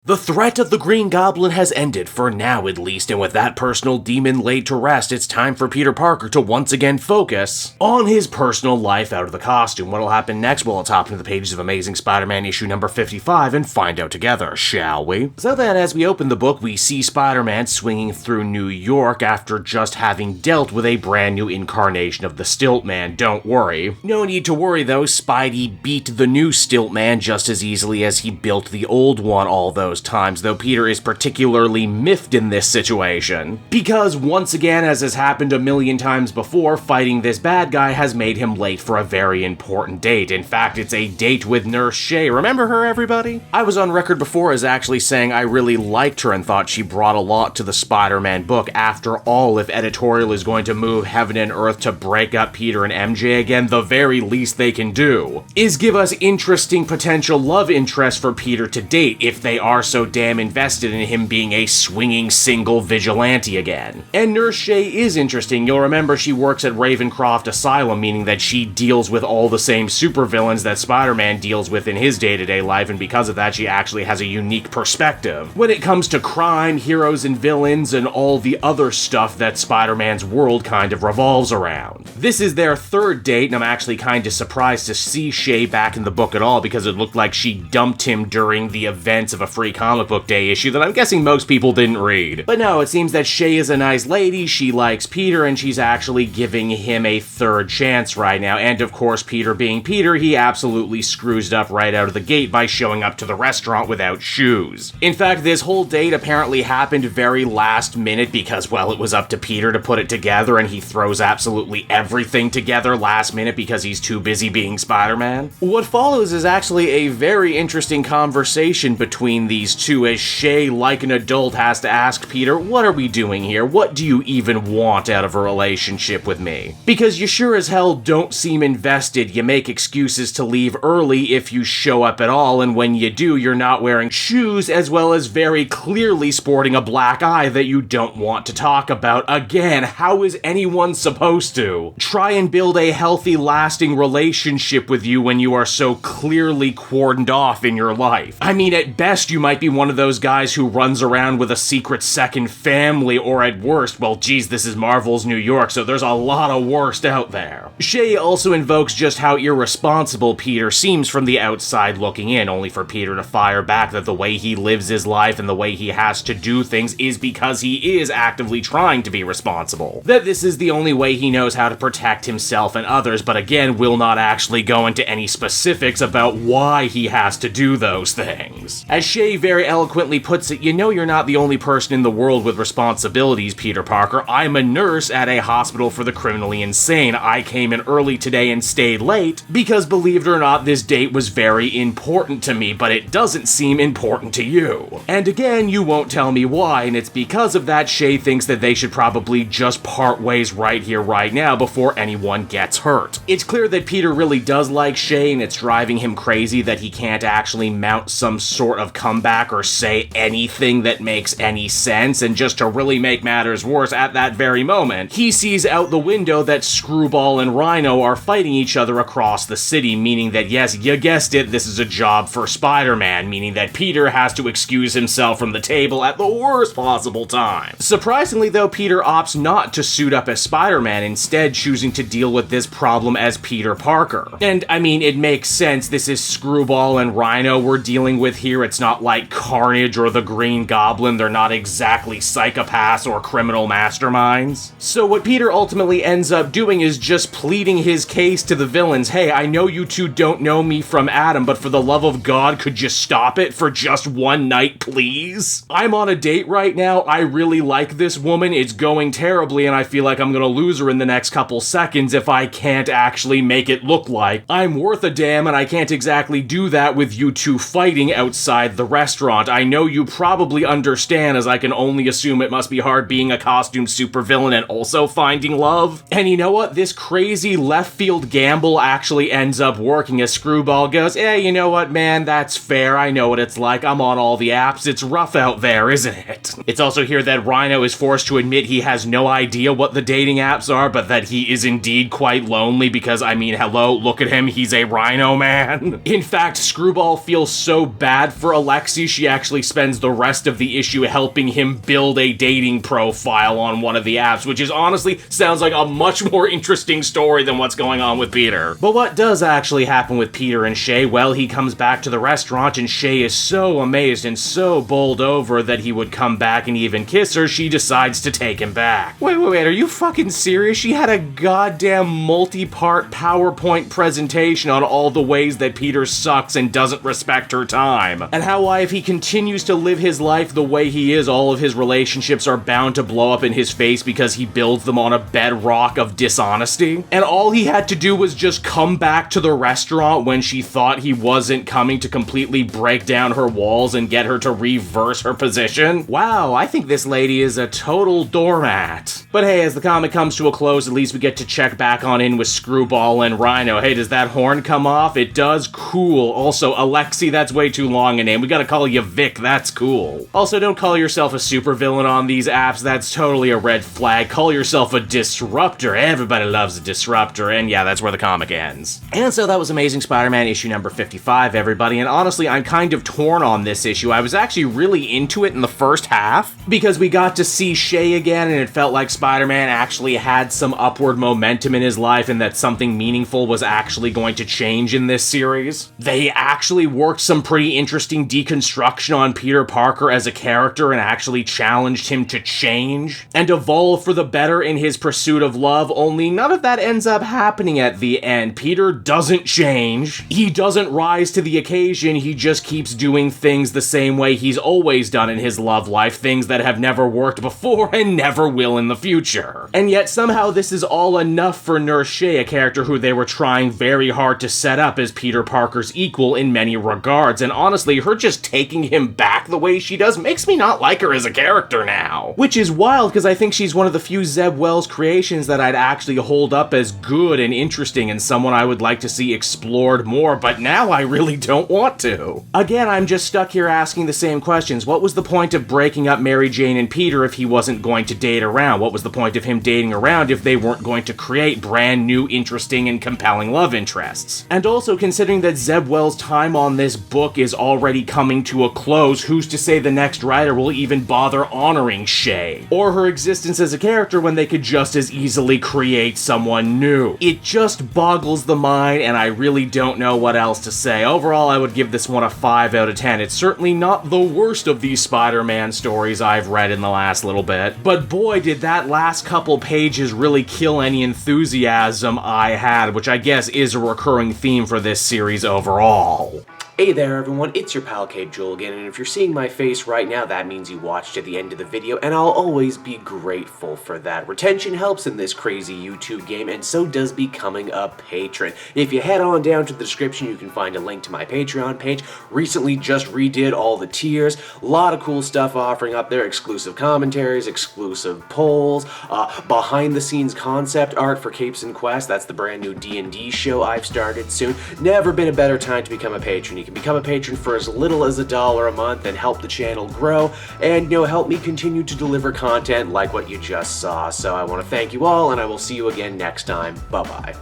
The threat of the Green Goblin has ended, for now at least, and with that personal demon laid to rest, it's time for Peter Parker to once again focus on his personal life out of the costume. What'll happen next? Well, let's hop into the pages of Amazing Spider-Man issue number 55 and find out together, shall we? So that as we open the book, we see Spider-Man swinging through New York after just having dealt with a brand new incarnation of the Stilt-Man. Don't worry. No need to worry though, Spidey beat the new Stilt-Man just as easily as he built the old one all those times, though Peter is particularly miffed in this situation. Because once again, as has happened a million times before, fighting this bad guy has made him late for a very important date. In fact, it's a date with Nurse Shay. Remember her, everybody? I was on record before as actually saying I really liked her and thought she brought a lot to the Spider-Man book. After all, if editorial is going to move heaven and earth to break up Peter and MJ again, the very least they can do is give us interesting potential love interest for Peter to date if they are so damn invested in him being a swinging single vigilante again. And Nurse Shay is interesting. You'll remember she works at Ravencroft Asylum, meaning that she deals with all the same supervillains that Spider-Man deals with in his day-to-day life, and because of that she actually has a unique perspective when it comes to crime, heroes and villains, and all the other stuff that Spider-Man's world kind of revolves around. This is their third date, and I'm actually kind of surprised to see Shay back in the book at all, because it looked like she dumped him during the events of a Free Comic Book Day issue that I'm guessing most people didn't read. But no, it seems that Shay is a nice lady, she likes Peter, and she's actually giving him a third chance right now. And of course, Peter being Peter, he absolutely screws it up right out of the gate by showing up to the restaurant without shoes. In fact, this whole date apparently happened very last minute because, well, it was up to Peter to put it together, and he throws absolutely everything together last minute because he's too busy being Spider-Man. What follows is actually a very interesting conversation between these two, as Shay, like an adult, has to ask Peter, what are we doing here? What do you even want out of a relationship with me? Because you sure as hell don't seem invested. You make excuses to leave early if you show up at all, and when you do, you're not wearing shoes, as well as very clearly sporting a black eye that you don't want to talk about. Again, how is anyone supposed to try and build a healthy, lasting relationship with you when you are so clearly cordoned off in your life? I mean, at best, you might be one of those guys who runs around with a secret second family, or at worst, well, geez, this is Marvel's New York, so there's a lot of worst out there. Shay also invokes just how irresponsible Peter seems from the outside looking in, only for Peter to fire back that the way he lives his life and the way he has to do things is because he is actively trying to be responsible. That this is the only way he knows how to protect himself and others, but again, will not actually go into any specifics about why he has to do those things. As Shay very eloquently puts it, you know you're not the only person in the world with responsibilities, Peter Parker. I'm a nurse at a hospital for the criminally insane. I came in early today and stayed late because, believe it or not, this date was very important to me, but it doesn't seem important to you. And again, you won't tell me why, and it's because of that Shay thinks that they should probably just part ways right here, right now, before anyone gets hurt. It's clear that Peter really does like Shay, and it's driving him crazy that he can't actually mount some sort of comeback or say anything that makes any sense, and just to really make matters worse, at that very moment, he sees out the window that Screwball and Rhino are fighting each other across the city, meaning that, yes, you guessed it, this is a job for Spider-Man, meaning that Peter has to excuse himself from the table at the worst possible time. Surprisingly though, Peter opts not to suit up as Spider-Man, instead choosing to deal with this problem as Peter Parker. And I mean, it makes sense, this is Screwball and Rhino we're dealing with here, it's not like Carnage or the Green Goblin, they're not exactly psychopaths or criminal masterminds. So what Peter ultimately ends up doing is just pleading his case to the villains. Hey, I know you two don't know me from Adam, but for the love of God, could you stop it for just one night, please? I'm on a date right now, I really like this woman, it's going terribly, and I feel like I'm gonna lose her in the next couple seconds if I can't actually make it look like I'm worth a damn, and I can't exactly do that with you two fighting outside the restaurant. I know you probably understand, as I can only assume it must be hard being a costume supervillain and also finding love. And you know what? This crazy left field gamble actually ends up working, as Screwball goes, you know what, man, that's fair, I know what it's like, I'm on all the apps, it's rough out there, isn't it? It's also here that Rhino is forced to admit he has no idea what the dating apps are, but that he is indeed quite lonely because, I mean, hello, look at him, he's a Rhino man. In fact, Screwball feels so bad for Alexei Alexei, she actually spends the rest of the issue helping him build a dating profile on one of the apps, which is honestly sounds like a much more interesting story than what's going on with Peter. But what does actually happen with Peter and Shay? Well, he comes back to the restaurant and Shay is so amazed and so bowled over that he would come back and even kiss her, she decides to take him back. Wait, are you fucking serious? She had a goddamn multi-part PowerPoint presentation on all the ways that Peter sucks and doesn't respect her time. And how why if he continues to live his life the way he is, all of his relationships are bound to blow up in his face because he builds them on a bedrock of dishonesty. And all he had to do was just come back to the restaurant when she thought he wasn't coming to completely break down her walls and get her to reverse her position. Wow, I think this lady is a total doormat. But hey, as the comic comes to a close, at least we get to check back on in with Screwball and Rhino. Hey, does that horn come off? It does? Cool. Also, Alexei, that's way too long a name. We gotta call you Vic, that's cool. Also, don't call yourself a supervillain on these apps, that's totally a red flag. Call yourself a disruptor. Everybody loves a disruptor, and yeah, that's where the comic ends. And so that was Amazing Spider-Man issue number 55, everybody, and honestly, I'm kind of torn on this issue. I was actually really into it in the first half, because we got to see Shay again, and it felt like Spider-Man actually had some upward momentum in his life, and that something meaningful was actually going to change in this series. They actually worked some pretty interesting deconstruction on Peter Parker as a character and actually challenged him to change and evolve for the better in his pursuit of love, only none of that ends up happening at the end. Peter doesn't change. He doesn't rise to the occasion. He just keeps doing things the same way he's always done in his love life, things that have never worked before and never will in the future. And yet somehow this is all enough for Nurse Shay, a character who they were trying very hard to set up as Peter Parker's equal in many regards, and honestly, her just taking him back the way she does makes me not like her as a character now. Which is wild, because I think she's one of the few Zeb Wells creations that I'd actually hold up as good and interesting and someone I would like to see explored more, but now I really don't want to. Again, I'm just stuck here asking the same questions. What was the point of breaking up Mary Jane and Peter if he wasn't going to date around? What was the point of him dating around if they weren't going to create brand new, interesting, and compelling love interests? And also, considering that Zeb Wells' time on this book is already coming to a close, who's to say the next writer will even bother honoring Shay or her existence as a character when they could just as easily create someone new? It just boggles the mind, and I really don't know what else to say. Overall, I would give this one a 5 out of 10. It's certainly not the worst of these Spider-Man stories I've read in the last little bit, but boy, did that last couple pages really kill any enthusiasm I had, which I guess is a recurring theme for this series overall. Hey there everyone, it's your pal Cape Joel again, and if you're seeing my face right now, that means you watched to the end of the video, and I'll always be grateful for that. Retention helps in this crazy YouTube game, and so does becoming a patron. If you head on down to the description, you can find a link to my Patreon page. Recently just redid all the tiers, a lot of cool stuff offering up there, exclusive commentaries, exclusive polls, behind the scenes concept art for Capes and Quest, that's the brand new D&D show I've started soon. Never been a better time to become a patron. You can become a patron for as little as $1 a month and help the channel grow and, help me continue to deliver content like what you just saw. So I want to thank you all, and I will see you again next time. Bye-bye.